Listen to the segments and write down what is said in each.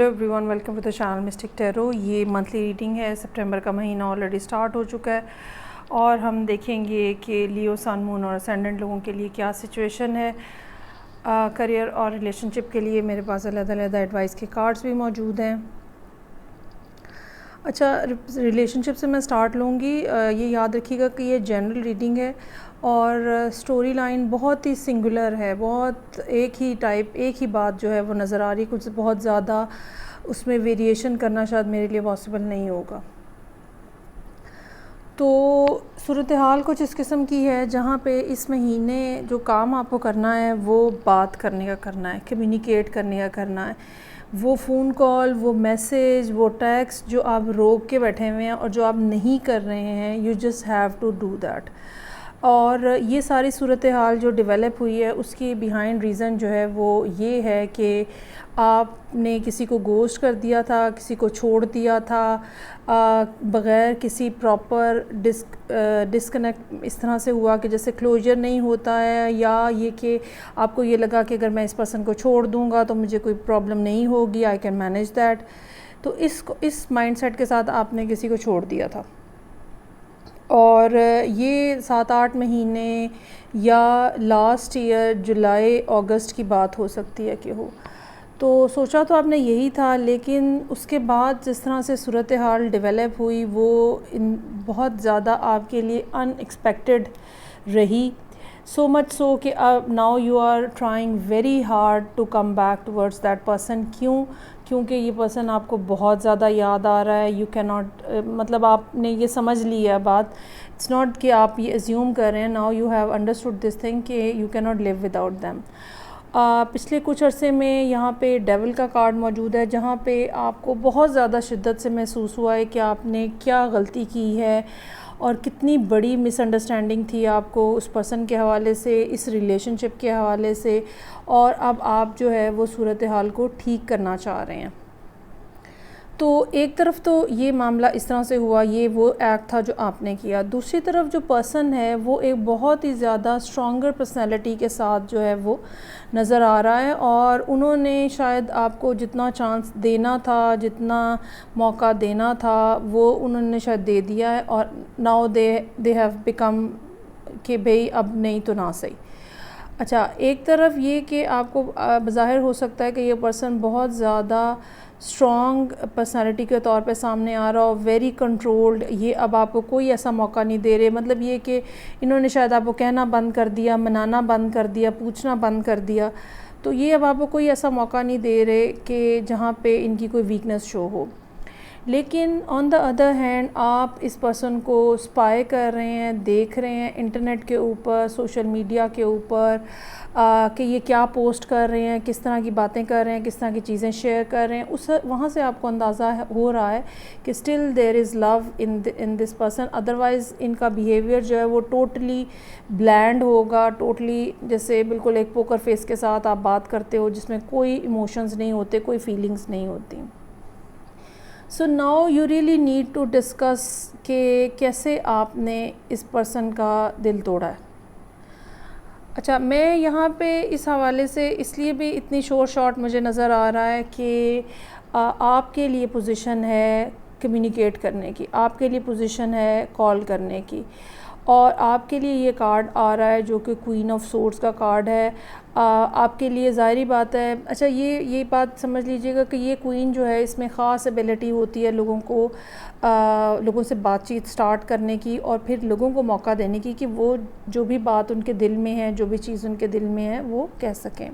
Everyone, welcome to the channel Mystic Tarot. ये monthly reading है। सितंबर का महीना ऑलरेडी स्टार्ट हो चुका है और हम देखेंगे कि लियो, सन, मून और असेंडेंट लोगों के लिए क्या सिचुएशन है। करियर और रिलेशनशिप के लिए मेरे पास अलग-अलग एडवाइस के कार्ड्स भी मौजूद हैं। अच्छा, रिलेशनशिप से मैं स्टार्ट लूँगी। ये याद रखिएगा कि ये जनरल रीडिंग है और स्टोरी लाइन बहुत ही सिंगुलर है, बहुत एक ही बात जो है वो नज़र आ रही है। कुछ बहुत ज़्यादा उसमें वेरिएशन करना शायद मेरे लिए पॉसिबल नहीं होगा। तो सूरत हाल कुछ इस किस्म की है जहाँ पे इस महीने जो काम आपको करना है वो बात करने का करना है, कम्युनिकेट करने का करना है। वो फ़ोन कॉल, वो मैसेज, वो टेक्स्ट जो आप रोक के बैठे हुए हैं और जो आप नहीं कर रहे हैं, you just have to do that. और ये सारी सूरत हाल जो डेवलप हुई है उसकी बिहाइंड रीज़न जो है वो ये है कि आपने किसी को गोस्ट कर दिया था, किसी को छोड़ दिया था बग़ैर किसी प्रॉपर डिस्कनेक्ट। इस तरह से हुआ कि जैसे क्लोजर नहीं होता है, या ये कि आपको ये लगा कि अगर मैं इस पर्सन को छोड़ दूंगा तो मुझे कोई प्रॉब्लम नहीं होगी, आई कैन मैनेज दैट। तो इस माइंडसेट के साथ आपने किसी को छोड़ दिया था और ये 7-8 महीने या लास्ट ईयर जुलाई अगस्त की बात हो सकती है कि हो। तो सोचा तो आपने यही था, लेकिन उसके बाद जिस तरह से सूरत हाल डेवलप हुई वो बहुत ज़्यादा आपके लिए अनएक्सपेक्टेड रही। सो मच सो कि अब now you are trying very hard to come back towards that person. क्योंकि ये पर्सन आपको बहुत ज़्यादा याद आ रहा है। यू कैन नॉट, मतलब आपने ये समझ लिया बात। इट्स नॉट कि आप ये एज्यूम कर रहे हैं। Now you have understood this thing कि you can not live without them. पिछले कुछ अरसे में यहाँ पे डेविल का कार्ड मौजूद है जहाँ पे आपको बहुत ज़्यादा शिद्दत से महसूस हुआ है कि आपने क्या गलती की है और कितनी बड़ी मिसअंडरस्टैंडिंग थी आपको उस पर्सन के हवाले से, इस रिलेशनशिप के हवाले से, और अब आप जो है वो सूरत हाल को ठीक करना चाह रहे हैं। तो एक तरफ तो ये मामला इस तरह से हुआ, ये वो एक्ट था जो आपने किया। दूसरी तरफ जो पर्सन है वो एक बहुत ही ज़्यादा स्ट्रॉन्गर पर्सनैलिटी के साथ जो है वो नज़र आ रहा है और उन्होंने शायद आपको जितना चांस देना था, जितना मौका देना था, वो उन्होंने शायद दे दिया है। और नाउ दे हैव बिकम कि भाई अब नहीं तो ना सही। अच्छा, एक तरफ ये कि आपको बज़ाहिर हो सकता है कि ये पर्सन बहुत ज़्यादा स्ट्रॉन्ग पर्सनालिटी के तौर पे सामने आ रहा हो, वेरी कंट्रोल्ड। ये अब आपको कोई ऐसा मौका नहीं दे रहे। मतलब ये कि इन्होंने शायद आपको कहना बंद कर दिया, मनाना बंद कर दिया, पूछना बंद कर दिया। तो ये अब आपको कोई ऐसा मौका नहीं दे रहे कि जहाँ पे इनकी कोई वीकनेस शो हो। लेकिन ऑन द अदर हैंड आप इस पर्सन को स्पाई कर रहे हैं, देख रहे हैं इंटरनेट के ऊपर, सोशल मीडिया के ऊपर कि ये क्या पोस्ट कर रहे हैं, किस तरह की बातें कर रहे हैं, किस तरह की चीज़ें शेयर कर रहे हैं। उस वहाँ से आपको अंदाज़ा हो रहा है कि still there is love in this person. Otherwise इनका बिहेवियर जो है वो टोटली ब्लैंड होगा, टोटली जैसे बिल्कुल एक पोकर फेस के साथ आप बात करते हो जिसमें कोई इमोशंस नहीं होते, कोई फीलिंग्स नहीं होती। So now you really need to discuss कि कैसे आपने इस पर्सन का दिल तोड़ा है। अच्छा, मैं यहाँ पे इस हवाले से इसलिए भी इतनी शॉर्ट मुझे नज़र आ रहा है कि आपके लिए पोजीशन है कम्युनिकेट करने की, आपके लिए पोजीशन है कॉल करने की, और आपके लिए ये कार्ड आ रहा है जो कि क्वीन ऑफ सोर्ड्स का कार्ड है। आपके लिए ज़ाहिरी बात है। अच्छा, ये बात समझ लीजिएगा कि ये क्वीन जो है इसमें ख़ास एबिलिटी होती है लोगों से बातचीत स्टार्ट करने की और फिर लोगों को मौका देने की कि वो जो भी बात उनके दिल में है, जो भी चीज़ उनके दिल में है वो कह सकें।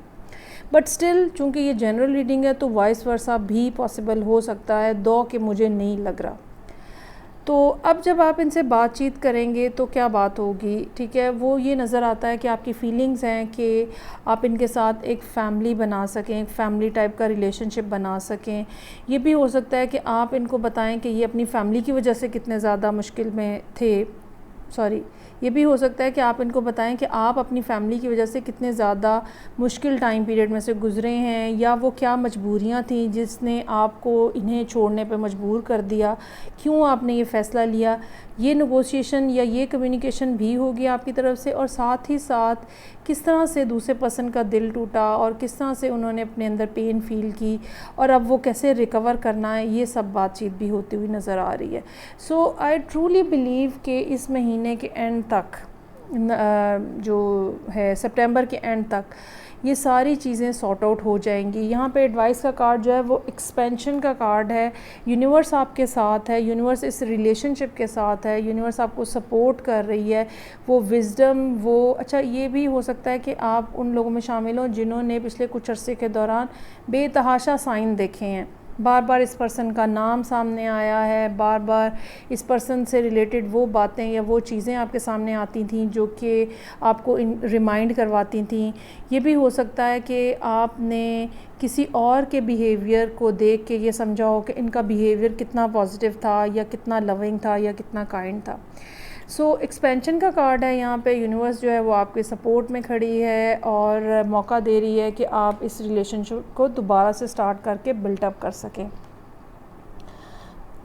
बट स्टिल चूँकि ये जनरल रीडिंग है तो वाइस वर्सा भी पॉसिबल हो सकता है, दो कि मुझे नहीं लग रहा। तो अब जब आप इनसे बातचीत करेंगे तो क्या बात होगी, ठीक है। वो ये नज़र आता है कि आपकी फ़ीलिंग्स हैं कि आप इनके साथ एक फ़ैमिली बना सकें, एक फ़ैमिली टाइप का रिलेशनशिप बना सकें। ये भी हो सकता है कि आप इनको बताएं कि ये अपनी फ़ैमिली की वजह से कितने ज़्यादा मुश्किल में थे सॉरी, ये भी हो सकता है कि आप इनको बताएं कि आप अपनी फ़ैमिली की वजह से कितने ज़्यादा मुश्किल टाइम पीरियड में से गुज़रे हैं, या वो क्या मजबूरियां थी जिसने आपको इन्हें छोड़ने पे मजबूर कर दिया, क्यों आपने ये फ़ैसला लिया। ये नेगोशिएशन या ये कम्युनिकेशन भी होगी आपकी तरफ से, और साथ ही साथ किस तरह से दूसरे पर्सन का दिल टूटा और किस तरह से उन्होंने अपने अंदर पेन फील की और अब वो कैसे रिकवर करना है, ये सब बातचीत भी होती हुई नज़र आ रही है। सो आई ट्रूली बिलीव कि इस महीने के एंड तक, जो है सितंबर के एंड तक, ये सारी चीज़ें सॉर्ट आउट हो जाएंगी। यहाँ पे एडवाइस का कार्ड जो है वो एक्सपेंशन का कार्ड है। यूनिवर्स आपके साथ है, यूनिवर्स इस रिलेशनशिप के साथ है, यूनिवर्स आपको सपोर्ट कर रही है। वो विज़डम, वो अच्छा, ये भी हो सकता है कि आप उन लोगों में शामिल हों जिन्होंने पिछले कुछ अरसे के दौरान बेतहाशा साइन देखे हैं। बार बार इस पर्सन का नाम सामने आया है, बार बार इस पर्सन से रिलेटेड वो बातें या वो चीज़ें आपके सामने आती थी जो कि आपको रिमाइंड करवाती थी। ये भी हो सकता है कि आपने किसी और के बिहेवियर को देख के ये समझा हो कि इनका बिहेवियर कितना पॉजिटिव था या कितना लविंग था या कितना काइंड था। सो एक्सपेंशन का कार्ड है यहाँ पे। यूनिवर्स जो है वो आपके सपोर्ट में खड़ी है और मौका दे रही है कि आप इस रिलेशनशिप को दोबारा से स्टार्ट करके बिल्टअप कर सकें।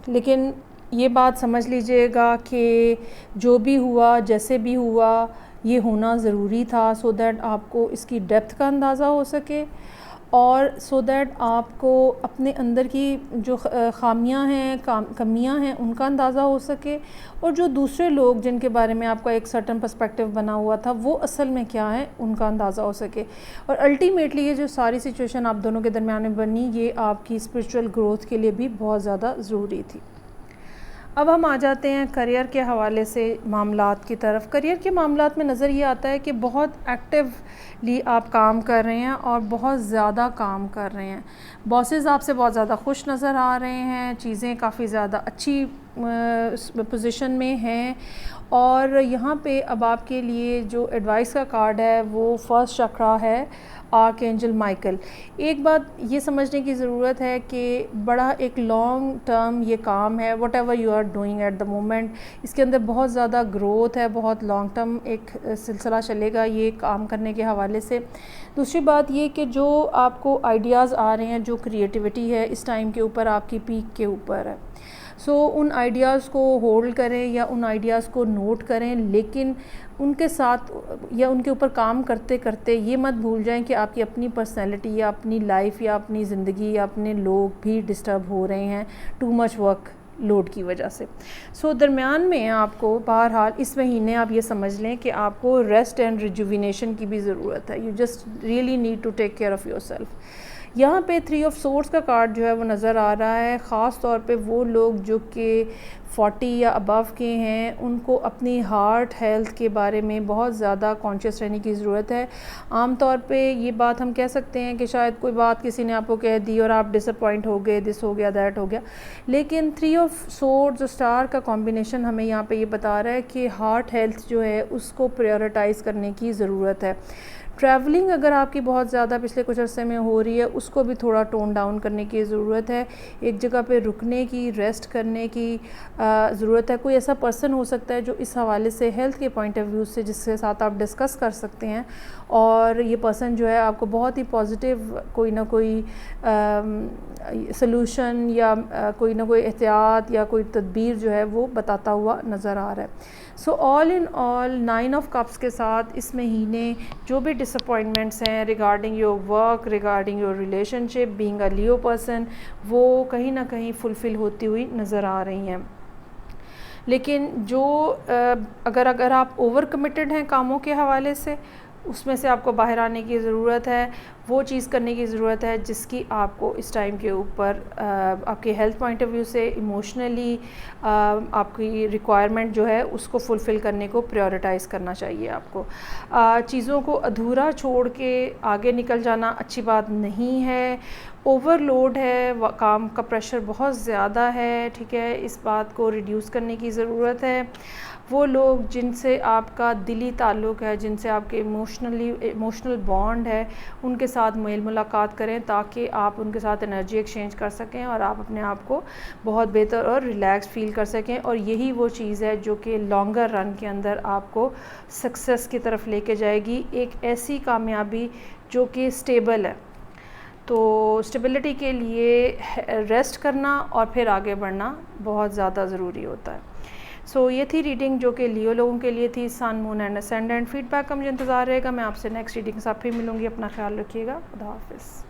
लेकिन ये बात समझ लीजिएगा कि जो भी हुआ, जैसे भी हुआ, ये होना ज़रूरी था सो दैट आपको इसकी डेप्थ का अंदाज़ा हो सके और सो दैट आपको अपने अंदर की जो ख़ामियाँ हैं, कमियाँ हैं, उनका अंदाज़ा हो सके, और जो दूसरे लोग जिनके बारे में आपका एक सर्टन पर्सपेक्टिव बना हुआ था वो असल में क्या है, उनका अंदाज़ा हो सके। और अल्टीमेटली ये जो सारी सिचुएशन आप दोनों के दरमियान में बनी, ये आपकी स्पिरिचुअल ग्रोथ के लिए भी बहुत ज़्यादा ज़रूरी थी। अब हम आ जाते हैं करियर के हवाले से मामलात की तरफ। करियर के मामलात में नज़र ये आता है कि बहुत एक्टिवली आप काम कर रहे हैं और बहुत ज़्यादा काम कर रहे हैं। बॉसेस आपसे बहुत ज़्यादा खुश नज़र आ रहे हैं, चीज़ें काफ़ी ज़्यादा अच्छी पोजीशन में हैं। और यहाँ पे अब आपके लिए जो एडवाइस का कार्ड है वो फर्स्ट चक्रा है, आर्कएंजल माइकल। एक बात ये समझने की ज़रूरत है कि बड़ा एक लॉन्ग टर्म ये काम है, whatever you are doing at the moment, इसके अंदर बहुत ज़्यादा ग्रोथ है, बहुत लॉन्ग टर्म एक सिलसिला चलेगा ये काम करने के हवाले से। दूसरी बात ये कि जो आपको आइडियाज़ आ रहे हैं, जो क्रिएटिविटी है इस टाइम के ऊपर आपकी पीक के ऊपर है। सो उन आइडियाज़ को होल्ड करें या उन आइडियाज़ को नोट करें, लेकिन उनके साथ या उनके ऊपर काम करते करते ये मत भूल जाएं कि आपकी अपनी पर्सनैलिटी या अपनी लाइफ या अपनी ज़िंदगी या अपने लोग भी डिस्टर्ब हो रहे हैं टू मच वर्क लोड की वजह से। सो दरमियान में आपको बहरहाल इस महीने आप ये समझ लें कि आपको रेस्ट एंड रिजुविनेशन की भी ज़रूरत है। You just really need to take care of yourself. यहाँ पे 3 ऑफ सोर्ड्स का कार्ड जो है वो नज़र आ रहा है। ख़ास तौर पे वो लोग जो कि 40 या अबव के हैं, उनको अपनी हार्ट हेल्थ के बारे में बहुत ज़्यादा कॉन्शियस रहने की ज़रूरत है। आम तौर पे ये बात हम कह सकते हैं कि शायद कोई बात किसी ने आपको कह दी और आप डिसअपॉइंट हो गए, दिस हो गया, दैट हो गया, लेकिन 3 ऑफ सोर्ड्स और स्टार का कॉम्बिनेशन हमें यहाँ पे ये बता रहा है कि हार्ट हेल्थ जो है उसको प्रायोरिटाइज़ करने की ज़रूरत है। ट्रैवलिंग अगर आपकी बहुत ज़्यादा पिछले कुछ अरसे में हो रही है, उसको भी थोड़ा टोन डाउन करने की ज़रूरत है। एक जगह पे रुकने की, रेस्ट करने की ज़रूरत है। कोई ऐसा पर्सन हो सकता है जो इस हवाले से हेल्थ के पॉइंट ऑफ व्यू से जिसके साथ आप डिस्कस कर सकते हैं, और ये पर्सन जो है आपको बहुत ही पॉजिटिव कोई ना कोई सलूशन या कोई ना कोई एहतियात या कोई तदबीर जो है वो बताता हुआ नज़र आ रहा है। So all in all 9 of cups के साथ इस महीने जो भी डिसअपॉइंटमेंट्स हैं regarding your work, regarding your relationship, being a Leo person, वो कहीं ना कहीं फुलफ़िल होती हुई नज़र आ रही हैं। लेकिन जो अगर आप ओवर कमिटेड हैं कामों के हवाले से, उसमें से आपको बाहर आने की ज़रूरत है। वो चीज़ करने की ज़रूरत है जिसकी आपको इस टाइम के ऊपर आपके हेल्थ पॉइंट ऑफ व्यू से, इमोशनली आपकी रिक्वायरमेंट जो है उसको फुलफ़िल करने को प्रायोरिटाइज़ करना चाहिए आपको। चीज़ों को अधूरा छोड़ के आगे निकल जाना अच्छी बात नहीं है। ओवरलोड है, काम का प्रेशर बहुत ज़्यादा है, ठीक है, इस बात को रिड्यूस करने की ज़रूरत है। वो लोग जिनसे आपका दिली ताल्लुक़ है, जिनसे आपके इमोशनल बॉन्ड है, उनके साथ मेल मुलाकात करें ताकि आप उनके साथ एनर्जी एक्सचेंज कर सकें और आप अपने आप को बहुत बेहतर और रिलैक्स फ़ील कर सकें। और यही वो चीज़ है जो कि लॉन्गर रन के अंदर आपको सक्सेस की तरफ लेके जाएगी, एक ऐसी कामयाबी जो कि स्टेबल है। तो स्टेबिलिटी के लिए रेस्ट करना और फिर आगे बढ़ना बहुत ज़्यादा ज़रूरी होता है। सो ये थी रीडिंग जो कि लियो लोगों के लिए थी, सन, मून एंड असेंडेंट। फीडबैक का मुझे इंतज़ार रहेगा। मैं आपसे नेक्स्ट रीडिंग के साथ फिर मिलूँगी। अपना ख्याल रखिएगा। खुदा हाफ़िज़।